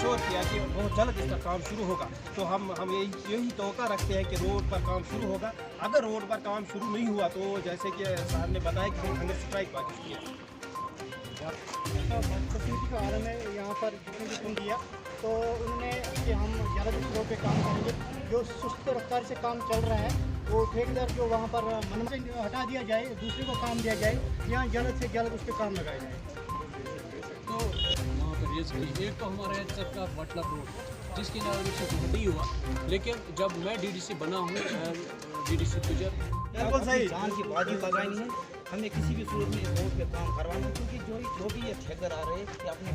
Sure किया कि बहुत जल्द इसका काम शुरू होगा। तो हम यही तवक्का रखते हैं कि रोड पर काम शुरू होगा। अगर रोड पर काम शुरू नहीं हुआ तो जैसे कि साहब ने बताया कि हम हंगर स्ट्राइक पर किया फैसिलिटी का आलम है यहाँ पर जितने भी फोन दिया तो उन्होंने कि हम जल्द इस रोड पे काम करेंगे। जो सुस्त रफ्तार से काम चल रहा है वो ठेकेदार जो वहाँ पर मन से हटा दिया जाए, दूसरे को काम दिया जाए, यहाँ जल्द से जल्द उस पर काम लगाया जाए। तो वहाँ पर ये एक तो हमारा है सबका वटला रोड जिसकी इनॉग्रेशन तो ही हुआ, लेकिन जब मैं डीडीसी बना हूँ डीडीसी तुझे बिल्कुल सही जान की बाजी लगानी है, हमें किसी भी सूरत में रोड पे काम करवाना है, क्योंकि जो भी ये ठेकेदार आ रहे हैं कि अपने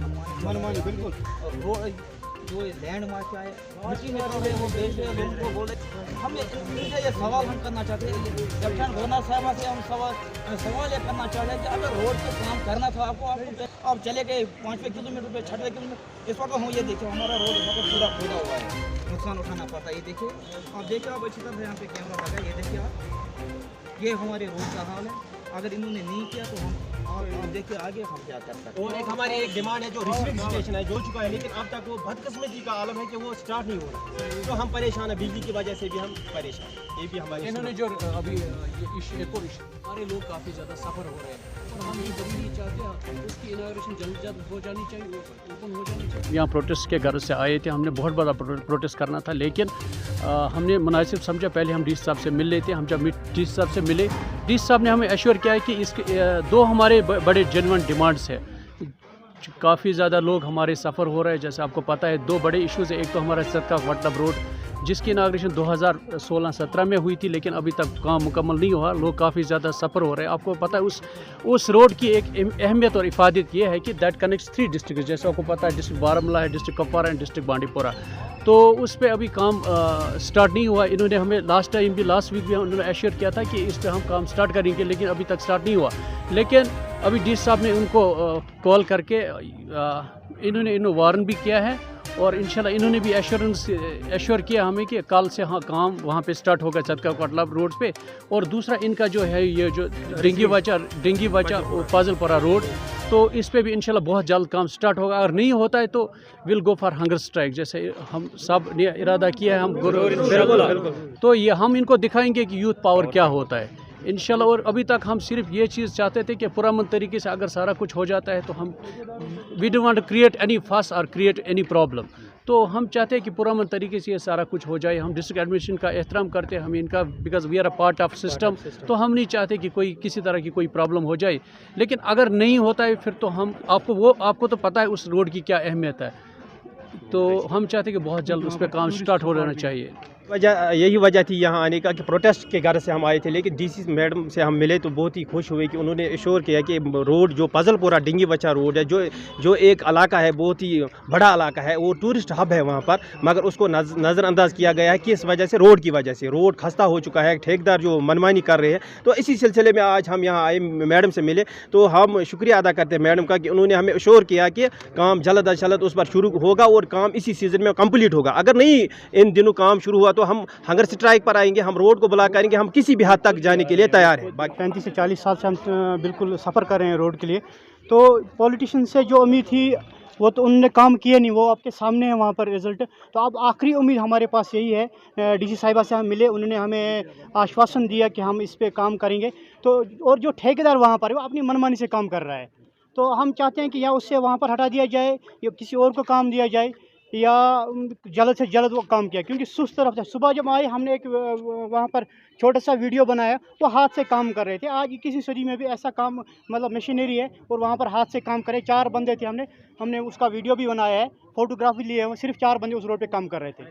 मनमानी बिल्कुल और रोड जो लैंड मार्च आए मिट्टी में रहे वो बेच रहे लोगों को बोल रहे। हम इनसे ये सवाल हम करना चाहते हैं, कैप्टन गवर्नर साहब से हम सवाल ये करना चाहते हैं कि अगर रोड पे काम करना था आपको आप चले गए 5वें किलोमीटर पे 6वें किलोमीटर। इस वक्त हम ये देखिए हमारा रोड इस वक्त पूरा खोदा हुआ है, नुकसान उठाना पड़ता है। ये देखिए आप देखिए, आप अच्छी तरह यहाँ पे कैमरा लगा, ये देखिए आप, ये हमारे रोड का हाल है। अगर इन्होंने नहीं किया तो हम आप देखिए आगे हम क्या कर सकते हैं। और एक हमारी एक डिमांड है जो रिसीविंग स्टेशन है जो चुका है, लेकिन अब तक वो बदकिस्मती का आलम है कि वो स्टार्ट नहीं हो रहा। तो हम परेशान हैं, बिजली की वजह से भी हम परेशान हैं। ये भी हमारे इन्होंने जो अभी ये एक और हमारे लोग काफ़ी ज़्यादा सफ़र हो रहे हैं और हम ये कभी नहीं चाहते उसकी इनॉग्रेशन जल्द हो जानी चाहिए, ओपन हो जानी चाहिए। यहाँ प्रोटेस्ट के घर से आए थे, हमने बहुत बड़ा प्रोटेस्ट करना था, लेकिन हमने मुनासिब समझा पहले हम डी साहब से मिल लेते। हम जब डी साहब से मिले, डी साहब ने हमें एश्योर किया है कि इसके दो हमारे बड़े जेन्युइन डिमांड्स है। काफ़ी ज़्यादा लोग हमारे सफ़र हो रहे हैं, जैसे आपको पता है 2 बड़े इश्यूज़ है। एक तो हमारा सदका वटलब रोड जिसकी इनाग्रेशन 2016-17 में हुई थी, लेकिन अभी तक काम मुकम्मल नहीं हुआ। लोग काफ़ी ज़्यादा सफ़र हो रहे हैं। आपको पता है उस रोड की एक अहमियत और इफ़ादत ये है कि दैट कनेक्ट्स 3 डिस्ट्रिक्ट, जैसे आपको पता है डिस्ट्रिक्ट बारामूला है, डिस्ट्रिक्ट कुपवारा है, डिस्ट्रिक्ट बांडीपोरा। तो उस पर अभी काम स्टार्ट नहीं हुआ। इन्होंने हमें लास्ट वीक भी उन्होंने एश्योर किया था कि इस पर हम काम स्टार्ट करेंगे, लेकिन अभी तक स्टार्ट नहीं हुआ। लेकिन अभी डी साहब ने उनको कॉल करके इन्होंने वार्न भी किया है और इंशाल्लाह इन्होंने भी एश्योर किया हमें कि कल से हाँ काम वहाँ पे स्टार्ट होगा सदका वटलब रोड पे। और दूसरा इनका जो है ये जो डिंगी वचा फाजिलपुरा रोड, तो इस पे भी इंशाल्लाह बहुत जल्द काम स्टार्ट होगा। अगर नहीं होता है तो will go for hunger strike, जैसे हम सब ने इरादा किया है। हम तो ये हम इनको दिखाएंगे कि यूथ पावर क्या होता है इंशाल्लाह। और अभी तक हम सिर्फ ये चीज़ चाहते थे कि पुरअमन तरीके से अगर सारा कुछ हो जाता है तो हम we don't want to create any fuss और क्रिएट एनी प्रॉब्लम। तो हम चाहते हैं कि पुरअमन तरीके से ये सारा कुछ हो जाए। हम डिस्ट्रिक्ट एडमिनिस्ट्रेशन का एहतराम करते हैं, हम इनका because we are a part of system. तो हम नहीं चाहते कि कोई किसी तरह की कोई प्रॉब्लम हो जाए। लेकिन अगर नहीं होता है फिर तो हम आपको तो पता है उस रोड की क्या अहमियत है, तो हम चाहते हैं कि बहुत जल्द उस पर काम स्टार्ट हो जाना चाहिए। यही वजह थी यहाँ आने का कि प्रोटेस्ट के घर से हम आए थे। लेकिन डीसी मैडम से हम मिले तो बहुत ही खुश हुए कि उन्होंने एश्योर किया कि रोड जो फजलपुरा डिंगी वचा रोड है, जो एक इलाका है, बहुत ही बड़ा इलाका है, वो टूरिस्ट हब है वहाँ पर, मगर उसको नज़रअंदाज किया गया है कि इस वजह से रोड की वजह से रोड खस्ता हो चुका है, ठेकेदार जो मनमानी कर रहे हैं। तो इसी सिलसिले में आज हम यहाँ आए, मैडम से मिले। तो हम शुक्रिया अदा करते हैं मैडम का कि उन्होंने हमें एश्योर किया कि काम जल्द अज जल्द उस पर शुरू होगा और काम इसी सीज़न में कंप्लीट होगा। अगर नहीं इन दिनों काम शुरू हुआ तो हम हंगर स्ट्राइक पर आएंगे, हम रोड को ब्लॉक करेंगे। हम किसी भी हद तक जाने के लिए तैयार हैं। 35 से 40 साल से हम बिल्कुल सफ़र कर रहे हैं रोड के लिए। तो पॉलिटिशियन से जो उम्मीद थी वो तो उन्होंने काम किए नहीं, वो आपके सामने है वहाँ पर रिज़ल्ट। तो अब आखिरी उम्मीद हमारे पास यही है। डीसी साहिबा से हम मिले, उन्होंने हमें आश्वासन दिया कि हम इस पर काम करेंगे। तो और जो ठेकेदार वहाँ पर है वो अपनी मनमानी से काम कर रहा है। तो हम चाहते हैं कि या उससे वहाँ पर हटा दिया जाए या किसी और को काम दिया जाए या जल्द से जल्द वो काम किया, क्योंकि सुस्त तरफ से सुबह जब आए हमने एक वहाँ पर छोटा सा वीडियो बनाया, वो हाथ से काम कर रहे थे। आज किसी सदी में भी ऐसा काम मतलब मशीनरी है और वहाँ पर हाथ से काम करे। 4 बंदे थे, हमने उसका वीडियो भी बनाया है, फोटोग्राफी लिए हैं। वो सिर्फ 4 बंदे उस रोड पे काम कर रहे थे।